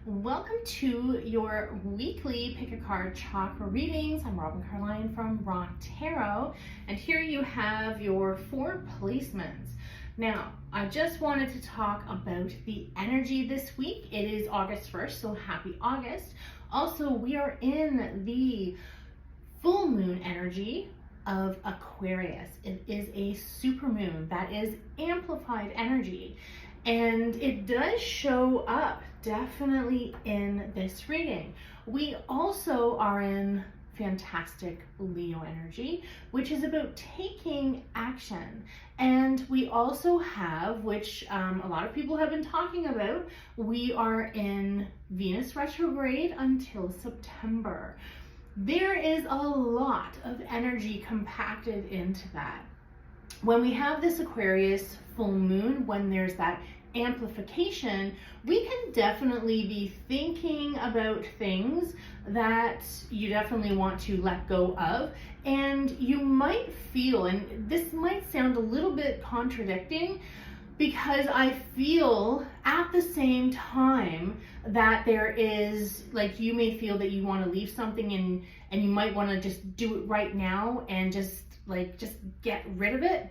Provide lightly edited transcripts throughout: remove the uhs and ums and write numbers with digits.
Welcome to your weekly Pick a Card Chakra readings. I'm Robin Carline from R.A.W. and here you have your 4 placements. Now, I just wanted to talk about the energy this week. It is August 1st, so happy August. Also, we are in the full moon energy of Aquarius. It is a supermoon that is amplified energy, and it does show up definitely in this reading. We also are in fantastic Leo energy, which is about taking action. And we also have, which a lot of people have been talking about, we are in Venus retrograde until September. There is a lot of energy compacted into that. When we have this Aquarius full moon, when there's that amplification, we can definitely be thinking about things that you definitely want to let go of. And you might feel, and this might sound a little bit contradicting, because I feel at the same time that there is, like, you may feel that you want to leave something and you might want to just do it right now and just get rid of it.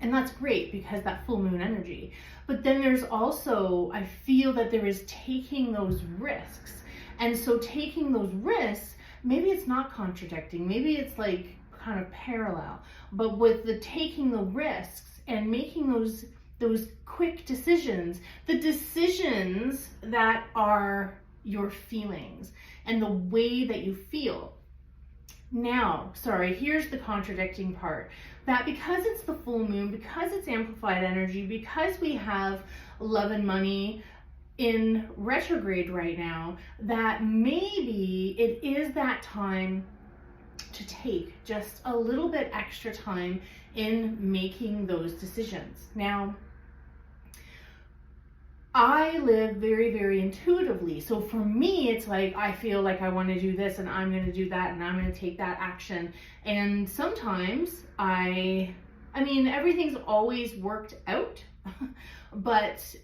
And that's great because that full moon energy. But then there's also, I feel that there is taking those risks. And so taking those risks, maybe it's not contradicting, maybe it's like kind of parallel. But with the taking the risks and making those quick decisions, the decisions that are your feelings and the way that you feel. Now, sorry, here's the contradicting part. That because it's the full moon, because it's amplified energy, because we have love and money in retrograde right now, that maybe it is that time to take just a little bit extra time in making those decisions. Now, I live very, very intuitively. So for me, it's like, I feel like I want to do this and I'm going to do that and I'm going to take that action. And sometimes I mean, everything's always worked out, but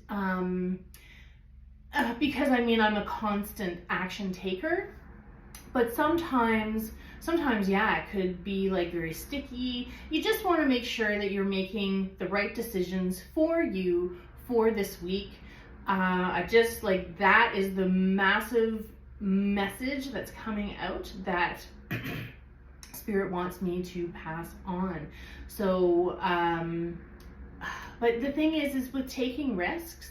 because I'm a constant action taker, but sometimes, yeah, it could be like very sticky. You just want to make sure that you're making the right decisions for you for this week. Just like that is the massive message that's coming out that Spirit wants me to pass on. So, but the thing is with taking risks,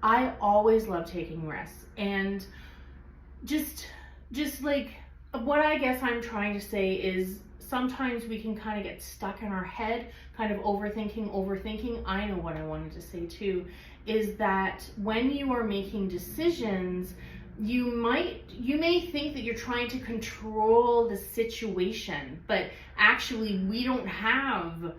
I always love taking risks. And just like what I guess I'm trying to say is sometimes we can kind of get stuck in our head, kind of overthinking. I know what I wanted to say too, is that when you are making decisions, you may think that you're trying to control the situation, but actually we don't have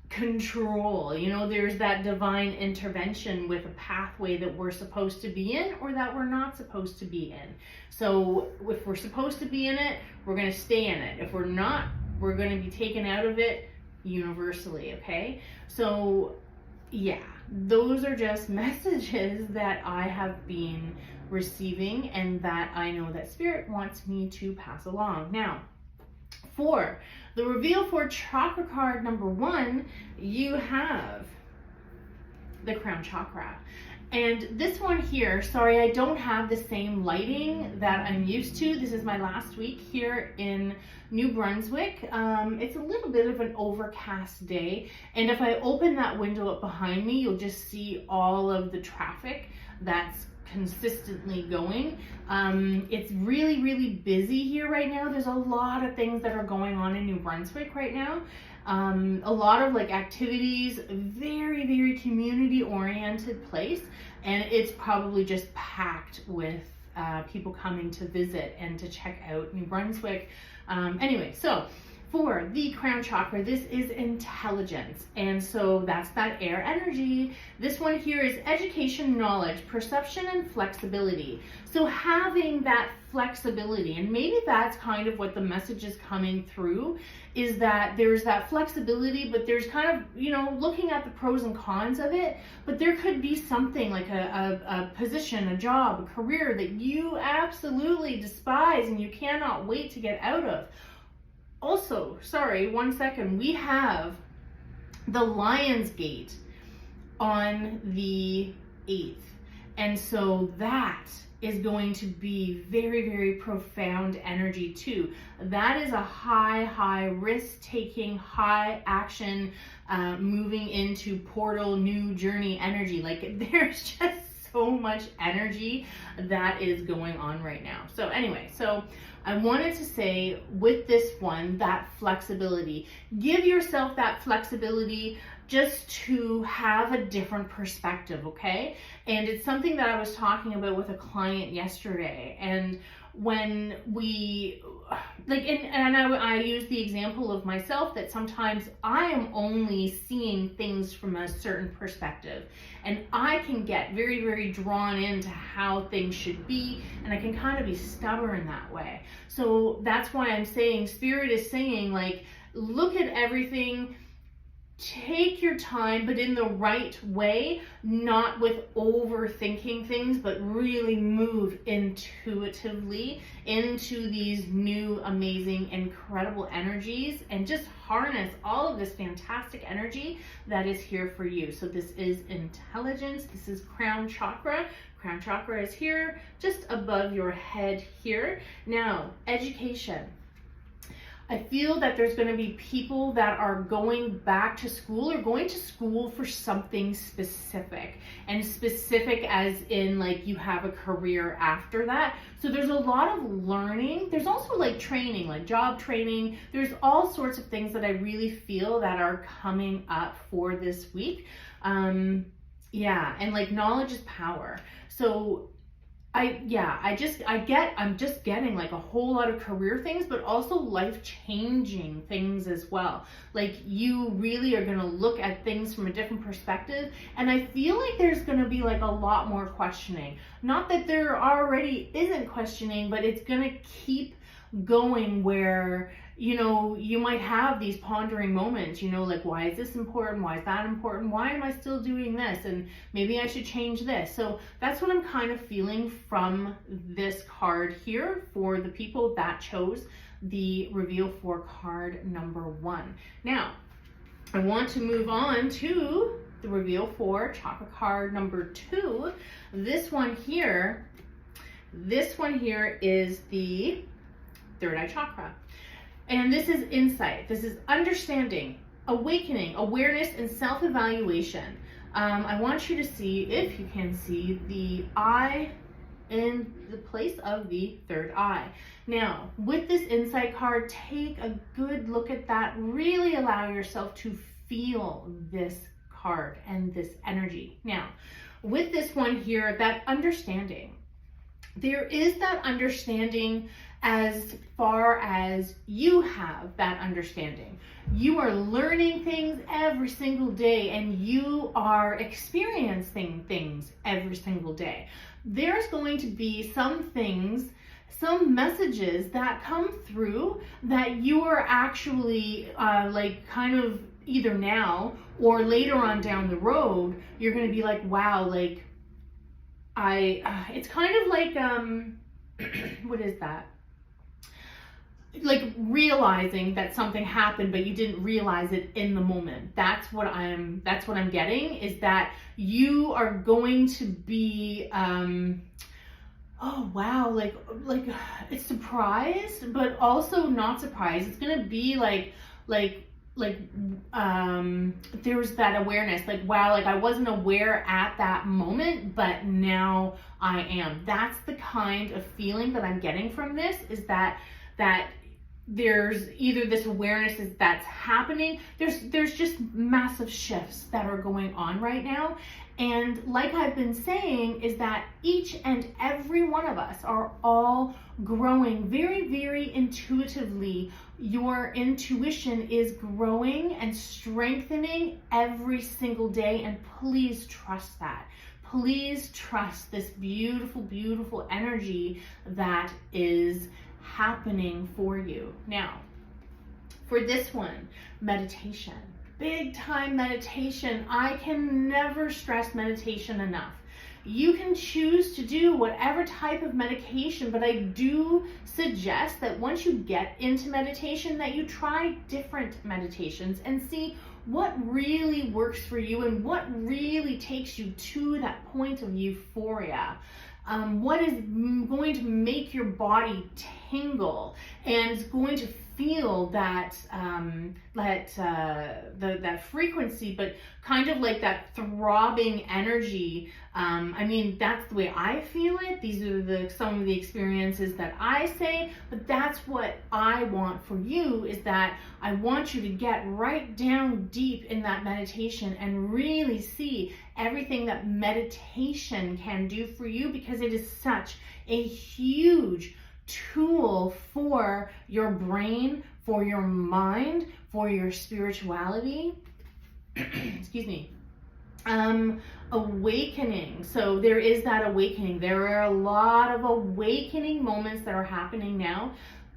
control. There's that divine intervention with a pathway that we're supposed to be in or that we're not supposed to be in. So if we're supposed to be in it, we're going to stay in it. If we're not, we're going to be taken out of it universally, okay? So yeah, those are just messages that I have been receiving and that I know that Spirit wants me to pass along. Now, for the reveal for chakra card number 1, you have the crown chakra. And this one here, sorry, I don't have the same lighting that I'm used to. This is my last week here in New Brunswick. It's a little bit of an overcast day. And if I open that window up behind me, you'll just see all of the traffic that's consistently going. It's really, really busy here right now. There's a lot of things that are going on in New Brunswick right now. A lot of activities, very, very community oriented place. And it's probably just packed with people coming to visit and to check out New Brunswick. Anyway, so For the crown chakra, this is intelligence. And so that's that air energy. This one here is education, knowledge, perception, and flexibility. So having that flexibility, and maybe that's kind of what the message is coming through, is that there's that flexibility, but there's kind of, you know, looking at the pros and cons of it, but there could be something like a position, a job, a career that you absolutely despise and you cannot wait to get out of. Also, sorry, 1 second, we have the Lion's Gate on the 8th. And so that is going to be very, very profound energy too. That is a high risk-taking, high action, moving into portal, new journey energy. Like there's just so much energy that is going on right now. So anyway, so I wanted to say with this one, that flexibility, give yourself that flexibility just to have a different perspective, okay? And it's something that I was talking about with a client yesterday. And when we, like, and I use the example of myself that sometimes I am only seeing things from a certain perspective. And I can get very, very drawn into how things should be. And I can kind of be stubborn that way. So that's why I'm saying, Spirit is saying, like, look at everything, take your time, but in the right way, not with overthinking things, but really move intuitively into these new, amazing, incredible energies and just harness all of this fantastic energy that is here for you. So this is intelligence. This is crown chakra. Crown chakra is here, just above your head here. Now, education. I feel that there's going to be people that are going back to school or going to school for something specific, and specific as in like you have a career after that. So there's a lot of learning. There's also like training, like job training. There's all sorts of things that I really feel that are coming up for this week. Yeah, and like knowledge is power. So I'm just getting like a whole lot of career things, but also life-changing things as well. Like you really are going to look at things from a different perspective. And I feel like there's going to be like a lot more questioning. Not that there already isn't questioning, but it's going to keep going where, you know, you might have these pondering moments, you know, like, why is this important? Why is that important? Why am I still doing this? And maybe I should change this. So that's what I'm kind of feeling from this card here for the people that chose the Reveal 4 card number 1. Now, I want to move on to the Reveal 4 chakra card number 2. This one here is the third eye chakra. And this is insight. This is understanding, awakening, awareness, and self-evaluation. I want you to see, if you can see, the eye in the place of the third eye. Now, with this insight card, take a good look at that. Really allow yourself to feel this card and this energy. Now, with this one here, that understanding, there is that understanding as far as you have that understanding. You are learning things every single day and you are experiencing things every single day. There's going to be some things, some messages that come through that you are actually like kind of either now or later on down the road, you're going to be like, wow, like it's kind of like, what is that? Like realizing that something happened, but you didn't realize it in the moment. That's what I'm getting, is that you are going to be, oh wow, like it's surprised, but also not surprised. It's gonna be like there's that awareness, like, wow, like I wasn't aware at that moment, but now I am. That's the kind of feeling that I'm getting from this, is that there's either this awareness that's happening, there's just massive shifts that are going on right now, And like I've been saying, is that each and every one of us are all growing very, very intuitively. Your intuition is growing and strengthening every single day, and please trust that. Please trust this beautiful, beautiful energy that is happening for you. Now, for this one, meditation. Big time meditation. I can never stress meditation enough. You can choose to do whatever type of medication, but I do suggest that once you get into meditation, that you try different meditations and see what really works for you and what really takes you to that point of euphoria. What is going to make your body tingle and is going to feel that that frequency, but kind of like that throbbing energy. I mean, that's the way I feel it. These are some of the experiences that I say, but that's what I want for you, is that I want you to get right down deep in that meditation and really see everything that meditation can do for you, because it is such a huge tool for your brain, for your mind, for your spirituality. Excuse me. Awakening. So there is that awakening. There are a lot of awakening moments that are happening now.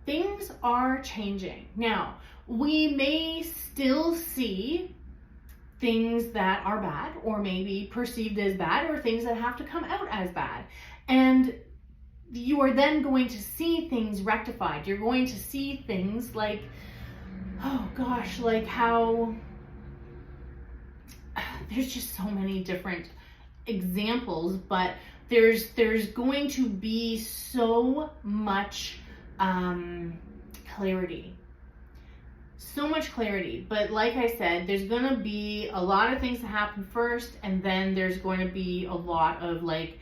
Things are changing. Now, we may still see things that are bad, or maybe perceived as bad, or things that have to come out as bad. And you are then going to see things rectified. You're going to see things like, oh gosh, like how there's just so many different examples, but there's going to be so much clarity. So much clarity. But like I said, there's going to be a lot of things that happen first, and then there's going to be a lot of like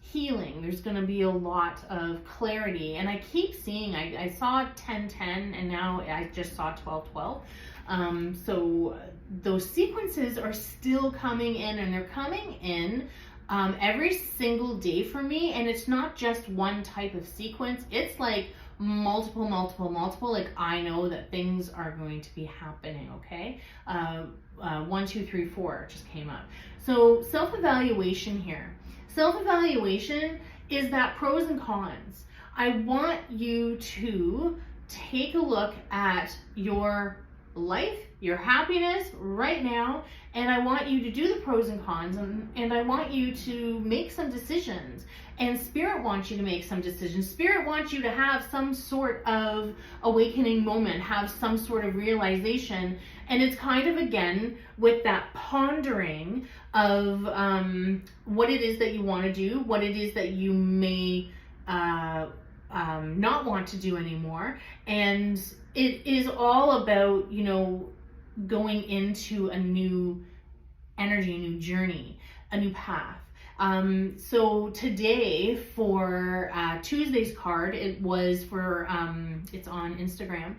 healing. There's going to be a lot of clarity. And I keep seeing, I saw 10:10 and now I just saw 12:12. So those sequences are still coming in, and they're coming in every single day for me. And it's not just one type of sequence. It's like multiple. Like, I know that things are going to be happening. Okay. 1, 2, 3, 4 just came up. So self-evaluation here. Self-evaluation is that pros and cons. I want you to take a look at your life, your happiness right now, and I want you to do the pros and cons, and I want you to make some decisions. And Spirit wants you to make some decisions. Spirit wants you to have some sort of awakening moment, have some sort of realization. And it's kind of, again, with that pondering of what it is that you want to do, what it is that you may not want to do anymore. And it is all about, you know, going into a new energy, a new journey, a new path. So today for Tuesday's card, it was for, it's on Instagram.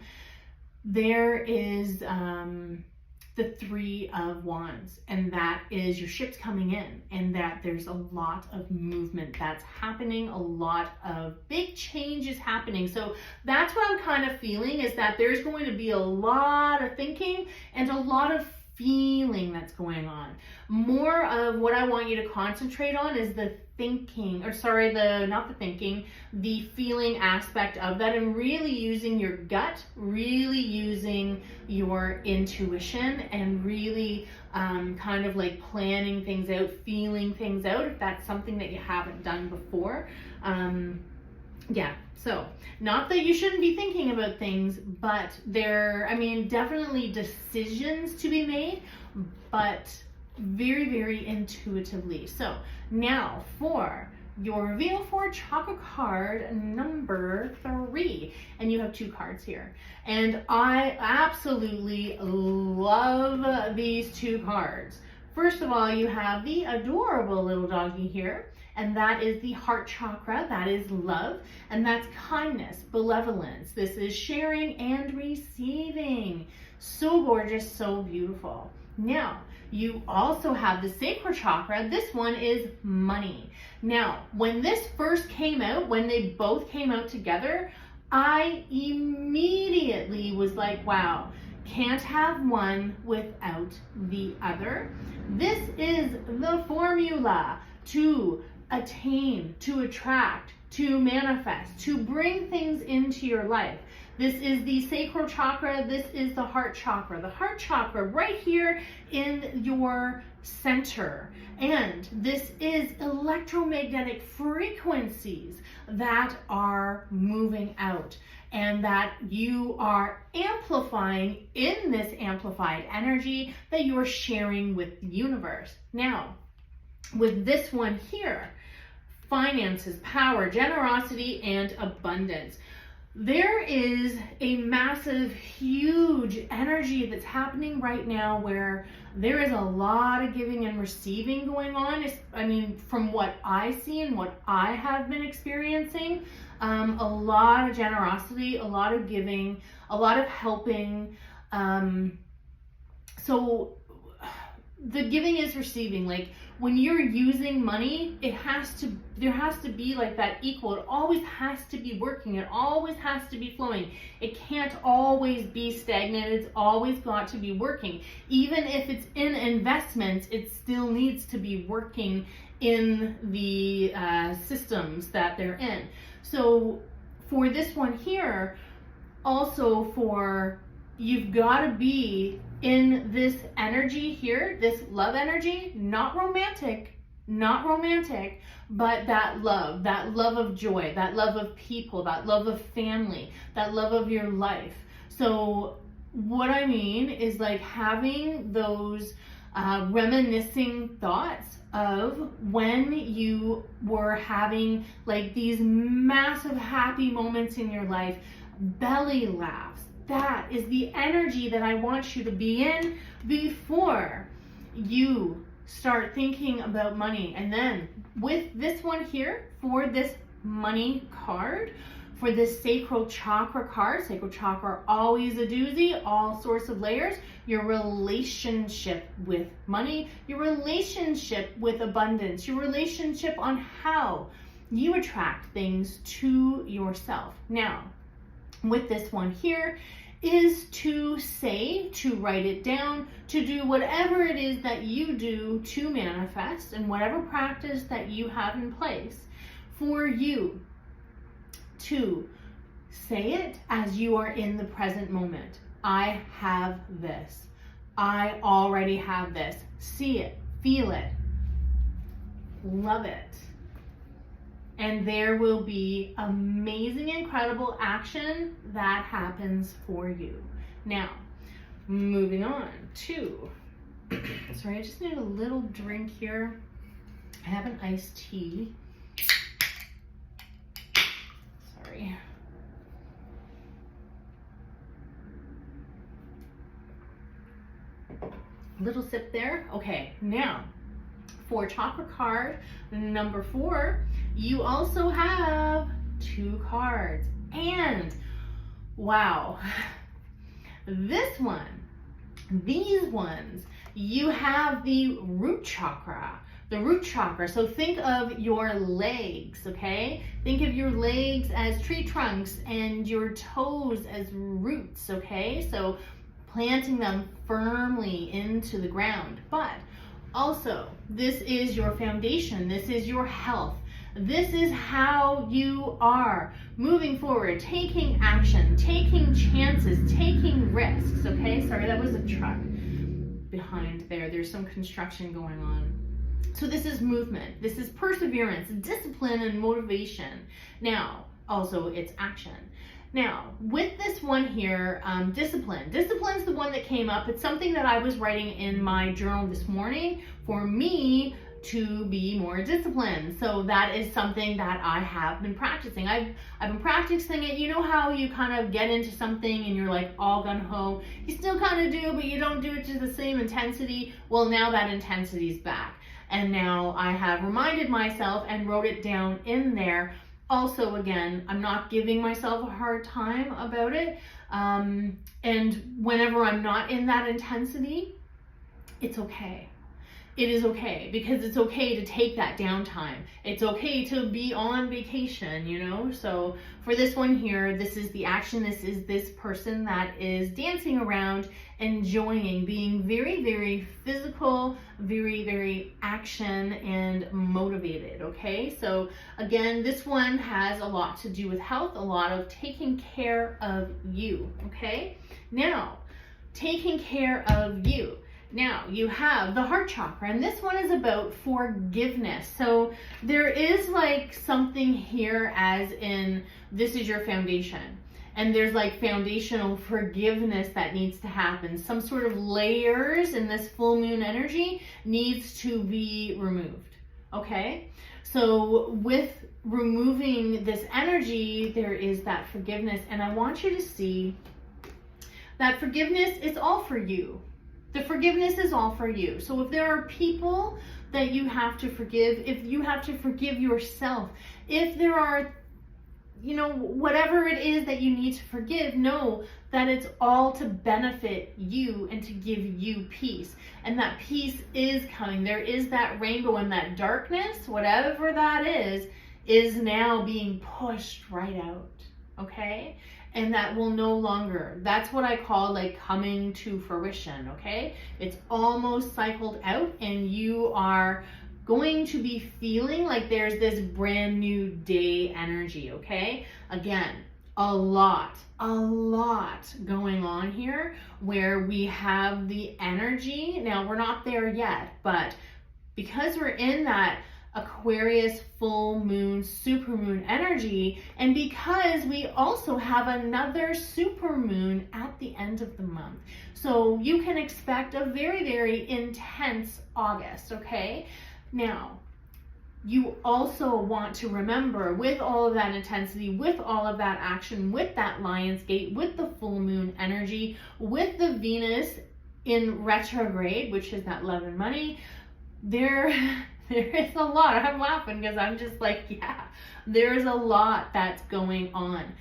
There is the 3 of Wands, and that is your ship's coming in, and that there's a lot of movement that's happening, a lot of big changes happening. So that's what I'm kind of feeling, is that there's going to be a lot of thinking and a lot of feeling that's going on. More of what I want you to concentrate on is the thinking, or sorry, the feeling aspect of that, and really using your gut, really using your intuition, and really kind of like planning things out, feeling things out, if that's something that you haven't done before. Yeah, so not that you shouldn't be thinking about things, but there, I mean, definitely decisions to be made, but very, very intuitively. So now for your reveal for chakra card number 3, and you have 2 cards here, and I absolutely love these 2 cards. First of all, you have the adorable little doggy here, and that is the heart chakra. That is love, and that's kindness, benevolence. This is sharing and receiving. So gorgeous, so beautiful. Now, You also have the sacral chakra. This one is money. Now, when this first came out, when they both came out together, I immediately was like, wow, can't have one without the other. This is the formula to attain, to attract, to manifest, to bring things into your life. This is the sacral chakra. This is the heart chakra. The heart chakra right here in your center. And this is electromagnetic frequencies that are moving out and that you are amplifying in this amplified energy that you are sharing with the universe. Now, with this one here, finances, power, generosity, and abundance. There is a massive, huge energy that's happening right now where there is a lot of giving and receiving going on. I mean, from what I see and what I have been experiencing, a lot of generosity, a lot of giving, a lot of helping. So the giving is receiving. Like when you're using money, there has to be like that equal. It always has to be working. It always has to be flowing. It can't always be stagnant. It's always got to be working. Even if it's in investments, it still needs to be working in the systems that they're in. So for this one here, also you've got to be in this energy here, this love energy, not romantic, but that love of joy, that love of people, that love of family, that love of your life. So what I mean is like having those reminiscing thoughts of when you were having like these massive happy moments in your life, belly laughs. That is the energy that I want you to be in before you start thinking about money. And then with this one here, for this money card, for this sacral chakra card, sacral chakra always a doozy, all sorts of layers, your relationship with money, your relationship with abundance, your relationship on how you attract things to yourself. Now, with this one here is to say, to write it down, to do whatever it is that you do to manifest and whatever practice that you have in place for you to say it as you are in the present moment. I have this. I already have this. See it, feel it, love it. And there will be amazing, incredible action that happens for you. Now, moving on to, sorry, I just need a little drink here. I have an iced tea. Sorry. Little sip there. Okay, now, for chakra card number 4, you also have 2 cards. And wow, this one, these ones, you have the root chakra. The root chakra. So think of your legs, okay? Think of your legs as tree trunks and your toes as roots, okay? So planting them firmly into the ground. But also, this is your foundation. This is your health. This is how you are moving forward, taking action, taking chances, taking risks, okay? Sorry, that was a truck behind there. There's some construction going on. So this is movement. This is perseverance, discipline, and motivation. Now, also, it's action. Now, with this one here, discipline. Discipline's the one that came up. It's something that I was writing in my journal this morning for me to be more disciplined. So that is something that I have been practicing. I've been practicing it. You know how you kind of get into something and you're like all gung-ho. You still kind of do, but you don't do it to the same intensity. Well, now that intensity's back. And now I have reminded myself and wrote it down in there. Also, again, I'm not giving myself a hard time about it. And whenever I'm not in that intensity, it's okay. It is okay, because it's okay to take that downtime. It's okay to be on vacation, you know? So for this one here, this is the action. This is this person that is dancing around, enjoying, being very, very physical, very, very action and motivated, okay? So again, this one has a lot to do with health, a lot of taking care of you, okay? Now, taking care of you. Now, you have the heart chakra, and this one is about forgiveness. So there is like something here as in this is your foundation. And there's like foundational forgiveness that needs to happen. Some sort of layers in this full moon energy needs to be removed, okay? So with removing this energy, there is that forgiveness. And I want you to see that forgiveness is all for you. The forgiveness is all for you. So if there are people that you have to forgive, if you have to forgive yourself, if there are, you know, whatever it is that you need to forgive, know that it's all to benefit you and to give you peace. And that peace is coming. There is that rainbow, and that darkness, whatever that is now being pushed right out, okay? And that will no longer, that's what I call like coming to fruition, okay? It's almost cycled out, and you are going to be feeling like there's this brand new day energy, okay? Again, a lot going on here where we have the energy. Now, we're not there yet, but because we're in that Aquarius full moon, super moon energy, and because we also have another super moon at the end of the month. So you can expect a very, very intense August, okay? Now, you also want to remember, with all of that intensity, with all of that action, with that Lion's Gate, with the full moon energy, with the Venus in retrograde, which is that love and money, there is a lot. I'm laughing because I'm just like, yeah, there's a lot that's going on.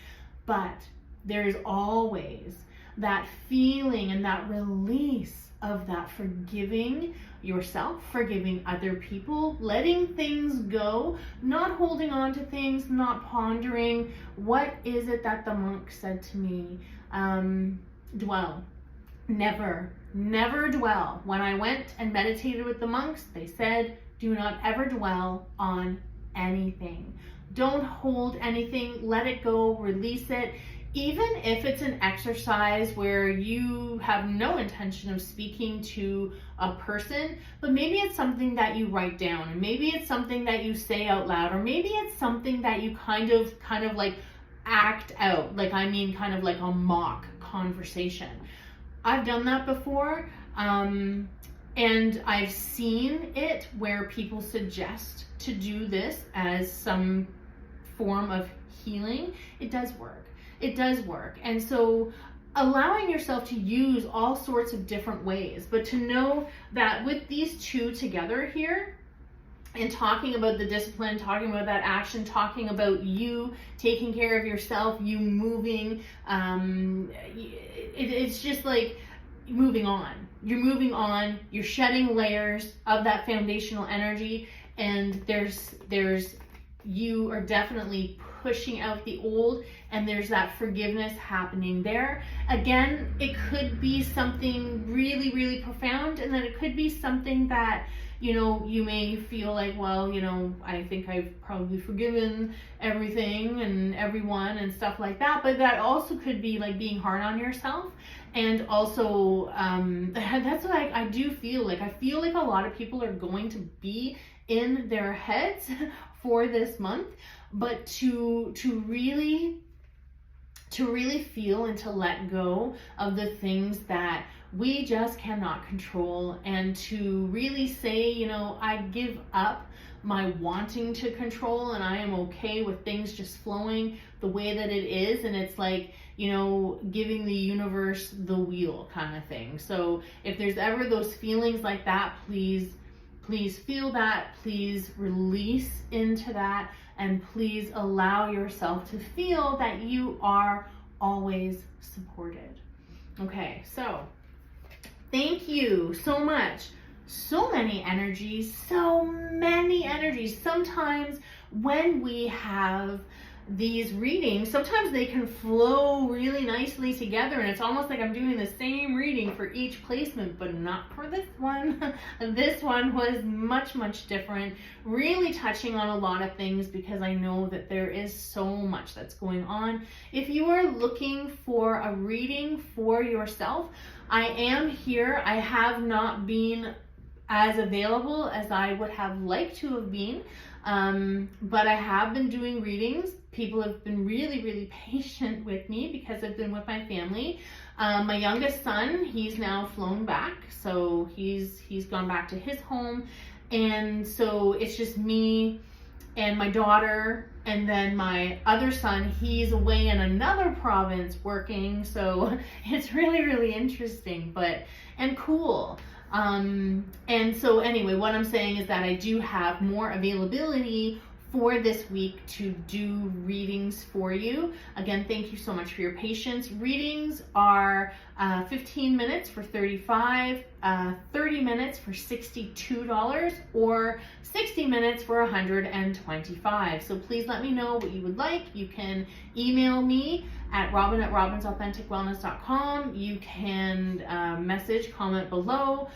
But there's always that feeling and that release of that forgiving yourself, forgiving other people, letting things go, not holding on to things, not pondering. What is it that the monk said to me? Dwell. Never dwell. When I went and meditated with the monks, they said, do not ever dwell on anything. Don't hold anything. Let it go. Release it. Even if it's an exercise where you have no intention of speaking to a person, but maybe it's something that you write down, and maybe it's something that you say out loud, or maybe it's something that you kind of like act out. Like, I mean, kind of like a mock conversation. I've done that before. And I've seen it where people suggest to do this as some form of healing. It does work. It does work. And so allowing yourself to use all sorts of different ways, but to know that with these two together here, and talking about the discipline, talking about that action, talking about you taking care of yourself, you moving, it's just like moving on. You're moving on, you're shedding layers of that foundational energy, and you are definitely pushing out the old, and there's that forgiveness happening there. Again, it could be something really, really profound, and then it could be something that, you know, you may feel like, well, you know, I think I've probably forgiven everything and everyone and stuff like that. But that also could be like being hard on yourself. And also, that's what I do feel like. I feel like a lot of people are going to be in their heads for this month, but to really feel and to let go of the things that we just cannot control, and to really say, you know, I give up my wanting to control, and I am okay with things just flowing the way that it is. And it's like, you know, giving the universe the wheel kind of thing. So if there's ever those feelings like that, please feel that, please release into that, and please allow yourself to feel that you are always supported. Okay, so Thank you so much. So many energies, so many energies. Sometimes when we have these readings, sometimes they can flow really nicely together, and it's almost like I'm doing the same reading for each placement, but not for this one. This one was much different, really touching on a lot of things, because I know that there is so much that's going on. If you are looking for a reading for yourself, I am here. I have not been as available as I would have liked to have been, but I have been doing readings. People have been really patient with me because I've been with my family. My youngest son, he's now flown back, so he's gone back to his home, and so it's just me and my daughter, and then my other son, he's away in another province working, so it's really interesting, and cool. And so anyway, what I'm saying is that I do have more availability for this week to do readings for you. Again, thank you so much for your patience. Readings are 15 minutes for $35, 30 minutes for $62, or 60 minutes for $125. So please let me know what you would like. You can email me at robin@robinsauthenticwellness.com. You can message, comment below,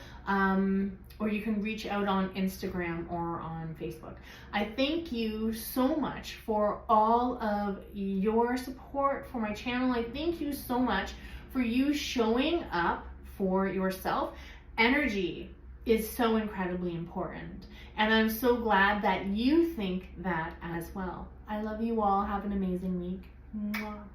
or you can reach out on Instagram or on Facebook. I thank you so much for all of your support for my channel. I thank you so much for you showing up for yourself. Energy is so incredibly important, and I'm so glad that you think that as well. I love you all. Have an amazing week. Mwah.